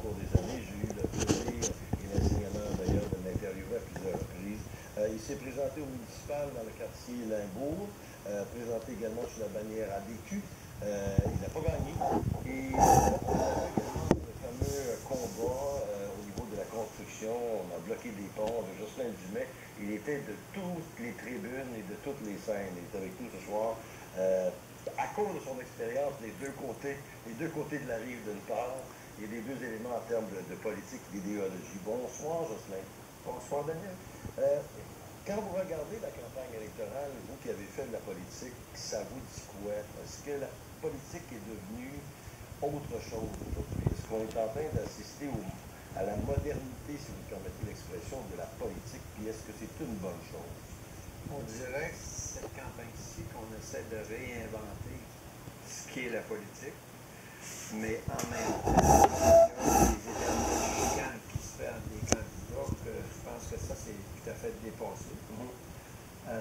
cours des années. J'ai eu le plaisir et l'enseignement d'ailleurs de l'interviewer à plusieurs reprises. Il s'est présenté au municipal dans le quartier Limbourg, présenté également sous la bannière ABQ. Il n'a pas gagné. Et on a également le fameux combat au niveau de la construction. On a bloqué des ponts avec Jocelyn Dumais. Il était de toutes les tribunes et de toutes les scènes. Il est avec nous ce soir. À cause de son expérience des deux côtés de la rive d'une part, et des deux éléments en termes de politique et d'idéologie. Bonsoir, Jocelyn. Bonsoir, Daniel. Quand vous regardez la campagne électorale, vous qui avez fait de la politique, ça vous dit quoi? Est-ce que la politique est devenue autre chose aujourd'hui? Est-ce qu'on est en train d'assister à la modernité, si vous me permettez l'expression, de la politique? Puis est-ce que c'est une bonne chose? On dirait que cette campagne-ci qu'on essaie de réinventer ce qui est la politique, mais en même temps, il y a des éternels chicanes qui se fait entre les candidats que je pense que ça, c'est tout à fait dépassé.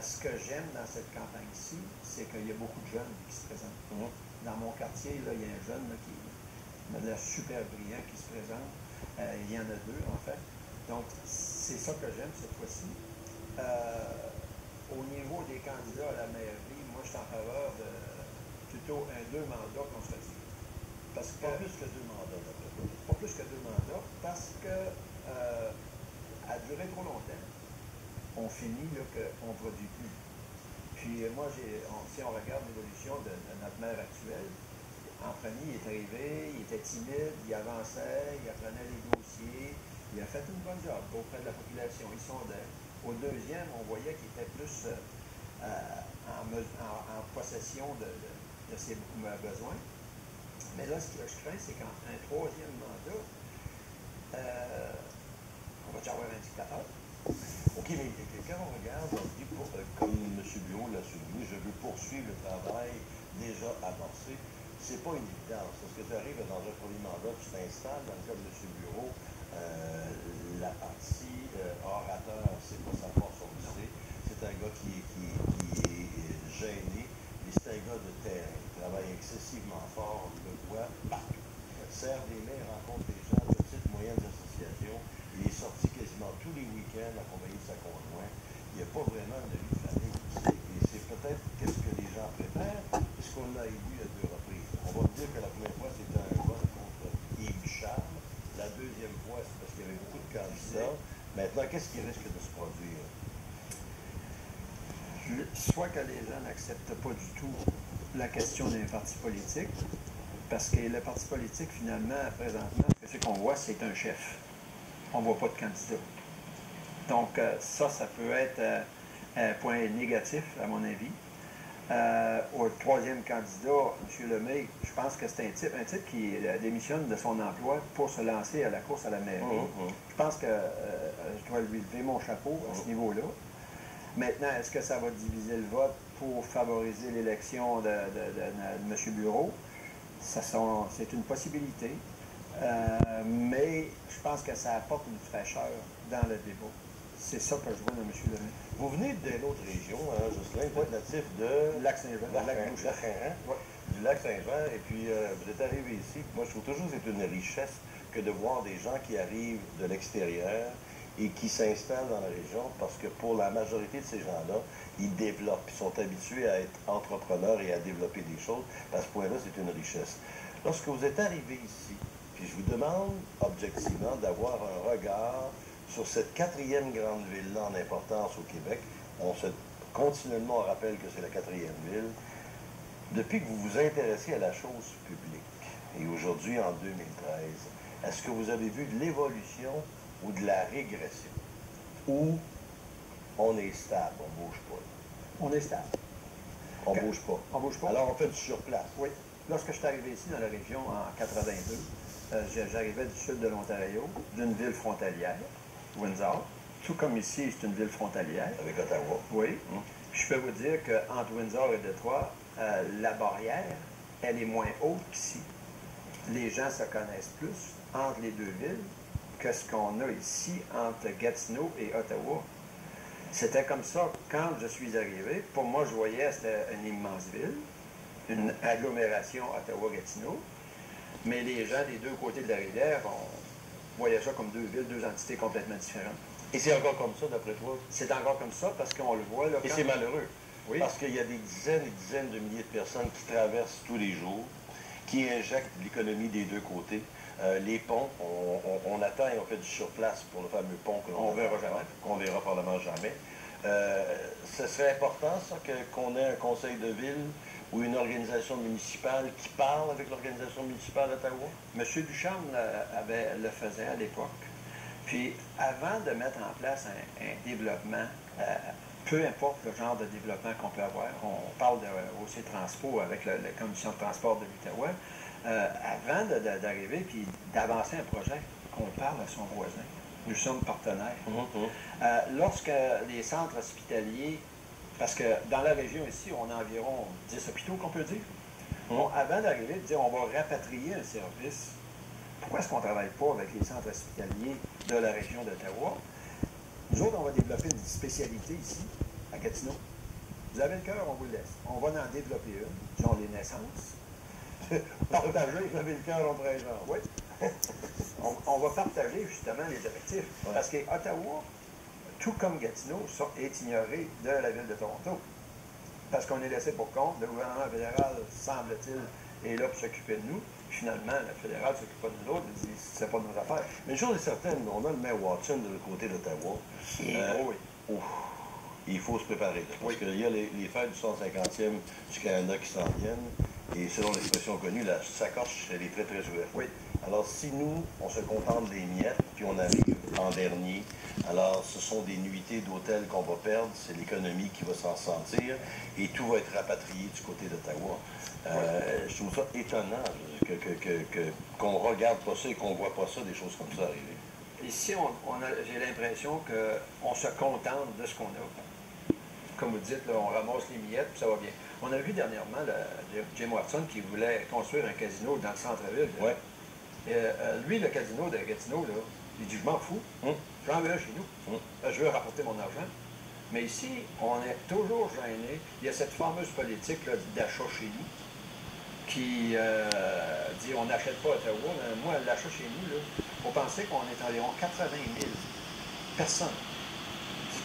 Ce que j'aime dans cette campagne-ci, c'est qu'il y a beaucoup de jeunes qui se présentent. Dans mon quartier, là, il y a un jeune là, qui a l'air super brillant qui se présente. Il y en a deux, en fait. Donc, c'est ça que j'aime cette fois-ci. Au niveau des candidats à la mairie, moi, je suis en faveur de plutôt deux mandats qu'on se retire. Parce que, Pas plus que deux mandats, d'après toi. pas plus que deux mandats, parce que à durer trop longtemps, on finit qu'on ne produit plus. Puis moi, si on regarde l'évolution de notre maire actuel, en premier, il est arrivé, il était timide, il avançait, il apprenait les dossiers, il a fait une bonne job auprès de la population. Ils sont au deuxième, on voyait qu'il était plus en possession de ses besoins. Mais là, ce que je crains, c'est qu'en un troisième mandat, on va avoir un dictateur. OK, mais quand on regarde, on dit, comme M. Bureau l'a souligné, je veux poursuivre le travail déjà avancé. C'est pas une évidence. Parce que tu arrives dans un premier mandat, tu t'installes, dans le cas de M. Bureau, la partie orateur, c'est pas sa force au lycée. C'est un gars qui est gêné, et c'est un gars de terrain. Il travaille excessivement fort, on le voit, serre des mains, rencontre des gens, petites, moyennes associations. Il est sorti quasiment tous les week-ends accompagné de sa conjointe. Il n'y a pas vraiment de vie de famille. Et c'est peut-être qu'est-ce que les gens préfèrent, puisqu'on l'a élu à deux reprises. On va dire que la première fois, c'était un vote contre Yves Charles. La deuxième fois, c'est parce qu'il y avait beaucoup de candidats. Maintenant, qu'est-ce qui risque de se produire? Soit que les gens n'acceptent pas du tout la question des partis politiques, parce que le parti politique, finalement, présentement, ce qu'on voit, c'est un chef. On ne voit pas de candidat. Donc, ça peut être un point négatif, à mon avis. Au troisième candidat, M. Lemay, je pense que c'est un type qui démissionne de son emploi pour se lancer à la course à la mairie. Je pense que je dois lui lever mon chapeau à ce niveau-là. Maintenant, est-ce que ça va diviser le vote pour favoriser l'élection de M. Bureau? C'est une possibilité. Mais je pense que ça apporte une fraîcheur dans le débat. C'est ça que je vois dans M. Lemay. Vous venez d'une autre région, hein, Jocelyn, vous êtes natif de Lac-Saint-Jean. Du Lac-Saint-Jean, et puis vous êtes arrivé ici. Moi, je trouve toujours que c'est une richesse que de voir des gens qui arrivent de l'extérieur et qui s'installent dans la région, parce que pour la majorité de ces gens-là, ils développent, ils sont habitués à être entrepreneurs et à développer des choses. À ce point-là, c'est une richesse. Lorsque vous êtes arrivé ici, puis je vous demande objectivement d'avoir un regard sur cette quatrième grande ville-là en importance au Québec, continuellement on rappelle que c'est la quatrième ville, depuis que vous vous intéressez à la chose publique, et aujourd'hui en 2013, est-ce que vous avez vu de l'évolution ou de la régression? Ou on est stable, on ne bouge pas? On est stable. On ne bouge pas. On bouge pas. Alors on fait du surplace. Oui. Lorsque je suis arrivé ici dans la région en 82, j'arrivais du sud de l'Ontario, d'une ville frontalière, Windsor. Tout comme ici, c'est une ville frontalière. Avec Ottawa. Oui. Je peux vous dire qu'entre Windsor et Détroit, la barrière, elle est moins haute qu'ici. Les gens se connaissent plus entre les deux villes que ce qu'on a ici entre Gatineau et Ottawa. C'était comme ça quand je suis arrivé. Pour moi, je voyais c'était une immense ville, une agglomération Ottawa-Gatineau. Mais les gens des deux côtés de la rivière, voyait ça comme deux villes, deux entités complètement différentes. Et c'est encore comme ça, d'après toi? C'est encore comme ça parce qu'on le voit là. Et c'est malheureux. Oui. Parce qu'il y a des dizaines et dizaines de milliers de personnes qui traversent tous les jours, qui injectent l'économie des deux côtés. Les ponts, on attend et on fait du surplace pour le fameux pont que l'on verra jamais, qu'on verra probablement jamais. Ce serait important, ça, qu'on ait un conseil de ville ou une organisation municipale qui parle avec l'organisation municipale d'Ottawa? M. Ducharme le faisait à l'époque. Puis, avant de mettre en place un développement, peu importe le genre de développement qu'on peut avoir, on parle de OC Transpo avec la Commission de transport de l'Outaouais, avant d'arriver puis d'avancer un projet, qu'on parle à son voisin. Nous sommes partenaires. Lorsque les centres hospitaliers, parce que dans la région ici, on a environ 10 hôpitaux qu'on peut dire. Bon, avant d'arriver, de dire on va rapatrier un service, pourquoi est-ce qu'on ne travaille pas avec les centres hospitaliers de la région d'Ottawa? Nous autres, on va développer une spécialité ici, à Gatineau. Vous avez le cœur, on vous le laisse. On va en développer une, genre les naissances. Partager, vous avez le cœur entre les gens. Oui. On va partager justement les objectifs. Ouais. Parce qu'Ottawa, tout comme Gatineau, est ignoré de la ville de Toronto. Parce qu'on est laissé pour compte. Le gouvernement fédéral, semble-t-il, est là pour s'occuper de nous. Finalement, le fédéral ne s'occupe pas de nous autres. Il dit c'est pas de nos affaires. Mais une chose est certaine, on a le maire Watson de l'autre côté d'Ottawa. Oui. Il faut se préparer. Là, parce qu'il y a les fêtes du 150e du Canada qui s'en viennent. Et selon l'expression connue, la sacoche, elle est très, très ouverte. Oui. Alors, si nous, on se contente des miettes, puis on arrive en dernier, alors ce sont des nuitées d'hôtels qu'on va perdre, c'est l'économie qui va s'en sentir, et tout va être rapatrié du côté d'Ottawa. Je trouve ça étonnant qu'on ne regarde pas ça et qu'on ne voit pas ça, des choses comme ça arriver. Ici, j'ai l'impression qu'on se contente de ce qu'on a. Comme vous dites, là, on ramasse les miettes, puis ça va bien. On a vu dernièrement Jim Watson qui voulait construire un casino dans le centre-ville. Oui. Lui, le casino de Gatineau, là, il dit, je m'en fous, j'en veux un chez nous. Je veux rapporter mon argent. Mais ici, on est toujours gêné. Il y a cette fameuse politique d'achat chez nous qui dit on n'achète pas à Ottawa. Mais moi, l'achat chez nous, là, on pensait qu'on est environ 80 000 personnes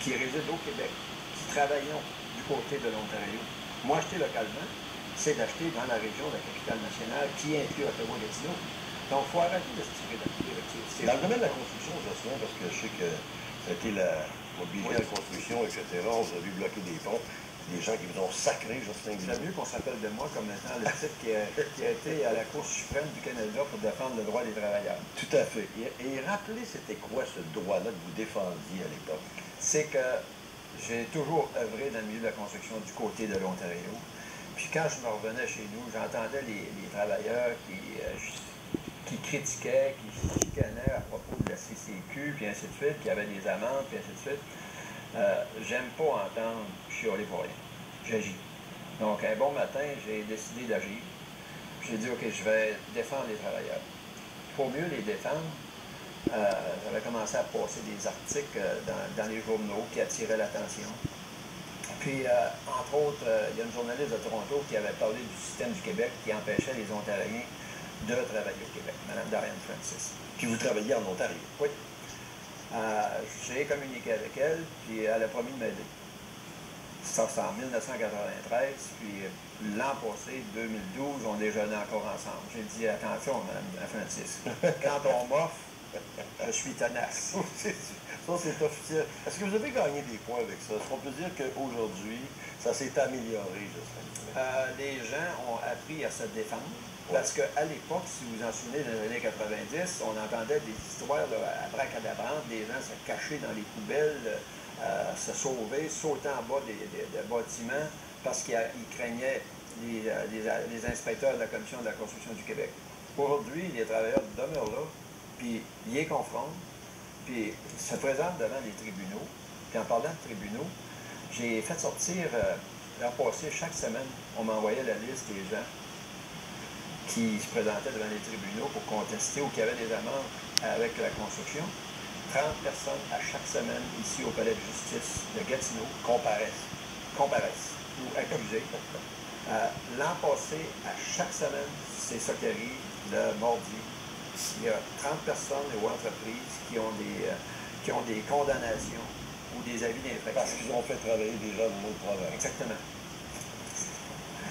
qui résident au Québec, qui travaillent du côté de l'Ontario. Moi, acheter localement, c'est d'acheter dans la région de la capitale nationale qui inclut Ottawa-Gatineau. Donc, il faut arrêter de se tirer de dans le domaine de la construction, Jocelyn, parce que je sais que ça a été la mobilité, la construction, etc., on vous a vu bloquer des ponts. Des gens qui vous ont sacré, Jocelyn. C'est mieux qu'on s'appelle de moi comme étant le type qui a été à la Cour suprême du Canada pour défendre le droit des travailleurs. Tout à fait. Et rappelez, c'était quoi ce droit-là que vous défendiez à l'époque? C'est que j'ai toujours œuvré dans le milieu de la construction du côté de l'Ontario. Puis quand je me revenais chez nous, j'entendais les travailleurs qui critiquaient, qui chicanaient à propos de la CCQ, puis ainsi de suite, qui avaient des amendes, puis ainsi de suite. J'aime pas entendre chialer pour rien. J'agis. Donc, un bon matin, j'ai décidé d'agir. J'ai dit, OK, je vais défendre les travailleurs. Pour mieux les défendre, j'avais commencé à passer des articles dans les journaux qui attiraient l'attention. Puis, entre autres, il y a une journaliste de Toronto qui avait parlé du système du Québec qui empêchait les Ontariens de travailler au Québec, Mme Darian Francis. Puis vous travaillez en Ontario? Oui. J'ai communiqué avec elle, puis elle a promis de m'aider. Ça, c'est en 1993, puis l'an passé, 2012, on déjeunait encore ensemble. J'ai dit, attention, Mme Francis, quand on m'offre, je suis tenace. Ça, c'est officiel. Est-ce que vous avez gagné des points avec ça? Est-ce qu'on peut dire qu'aujourd'hui, ça s'est amélioré, Jocelyn? Les gens ont appris à se défendre. Parce qu'à l'époque, si vous vous en souvenez, dans les années 90, on entendait des histoires abracadabrantes, des gens se cacher dans les poubelles, se sauver, sauter en bas des bâtiments parce qu'ils craignaient les inspecteurs de la Commission de la construction du Québec. Aujourd'hui, les travailleurs demeurent là, puis ils les confrontent, puis se présentent devant les tribunaux. Puis en parlant de tribunaux, j'ai fait sortir, l'an passé, chaque semaine, on m'envoyait la liste des gens qui se présentaient devant les tribunaux pour contester ou qui avaient des amendes avec la construction. 30 personnes à chaque semaine ici au Palais de justice de Gatineau comparaissent ou accusées. L'an passé, à chaque semaine, c'est ça qui arrive, le mardi. il y a 30 personnes ou entreprises qui ont des condamnations ou des avis d'infraction. Parce qu'ils ont fait travailler des gens de notre province. Exactement.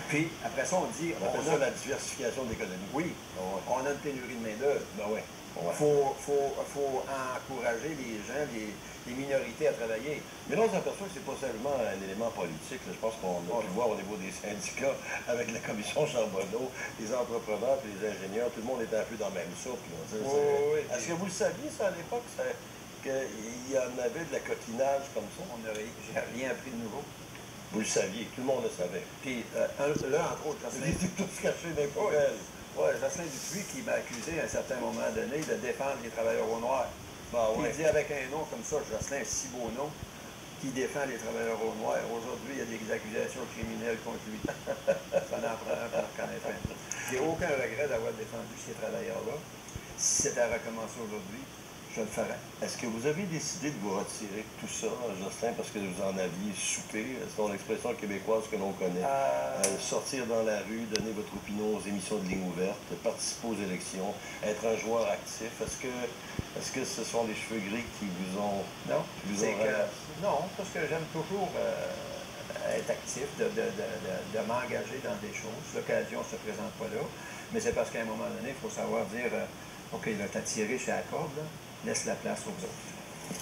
Puis, après ça, on dit... On appelle ça la diversification de l'économie. Oui, on a une pénurie de main-d'œuvre. Ben ouais. Il faut encourager les gens, les minorités à travailler. Mais là, on s'aperçoit que ce n'est pas seulement un élément politique. Là. Je pense qu'on a pu le voir au niveau des syndicats avec la commission Charbonneau, les entrepreneurs et les ingénieurs. Tout le monde était un peu dans la même soupe. Oui. Est-ce que vous le saviez, ça, à l'époque, qu'il y en avait de la coquinage comme ça? J'ai rien appris de nouveau. Vous le saviez, tout le monde le savait. Puis là, entre autres, Ils étaient tous cachés dans les poubelles. Oui, Jocelyn Dupuis qui m'a accusé à un certain moment donné de défendre les travailleurs au noir. Ouais. Il dit avec un nom comme ça, Jocelyn, un si beau nom, qui défend les travailleurs au noir. Aujourd'hui, il y a des accusations criminelles contre lui. Ça en prend un pour en reconnaître un. J'ai aucun regret d'avoir défendu ces travailleurs-là. Si c'était à recommencer aujourd'hui, je le ferais. Est-ce que vous avez décidé de vous retirer de tout ça, Jocelyn, parce que vous en aviez soupé? C'est l'expression québécoise que l'on connaît. Sortir dans la rue, donner votre opinion aux émissions de ligne ouverte, participer aux élections, être un joueur actif. Est-ce que ce sont les cheveux gris qui vous ont... Non, Non, parce que j'aime toujours être actif, de m'engager dans des choses. L'occasion ne se présente pas là, mais c'est parce qu'à un moment donné, il faut savoir dire OK, là, t'as tiré sur la corde, là, laisse la place aux autres.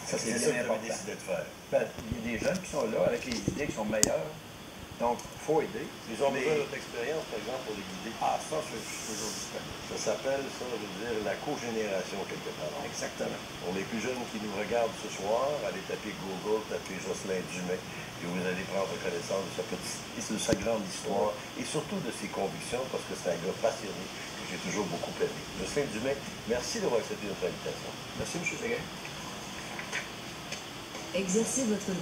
Ça, c'est bien important. que vous avez décidé de faire. Il y a des jeunes qui sont là avec les idées qui sont meilleures. Donc, il faut aider. Ils ont besoin de votre expérience, par exemple, pour les guider. Ça, je suis toujours disponible. Ça s'appelle, ça, je veux dire, la cogénération, quelque part. Exactement. Pour les plus jeunes qui nous regardent ce soir, allez taper Google, tapez Jocelyn Dumais, et vous allez prendre connaissance de sa grande histoire, et surtout de ses convictions, parce que c'est un gars passionné, que j'ai toujours beaucoup aimé. Jocelyn Dumais, merci d'avoir accepté notre invitation. Merci, M. Séguin. Exercez votre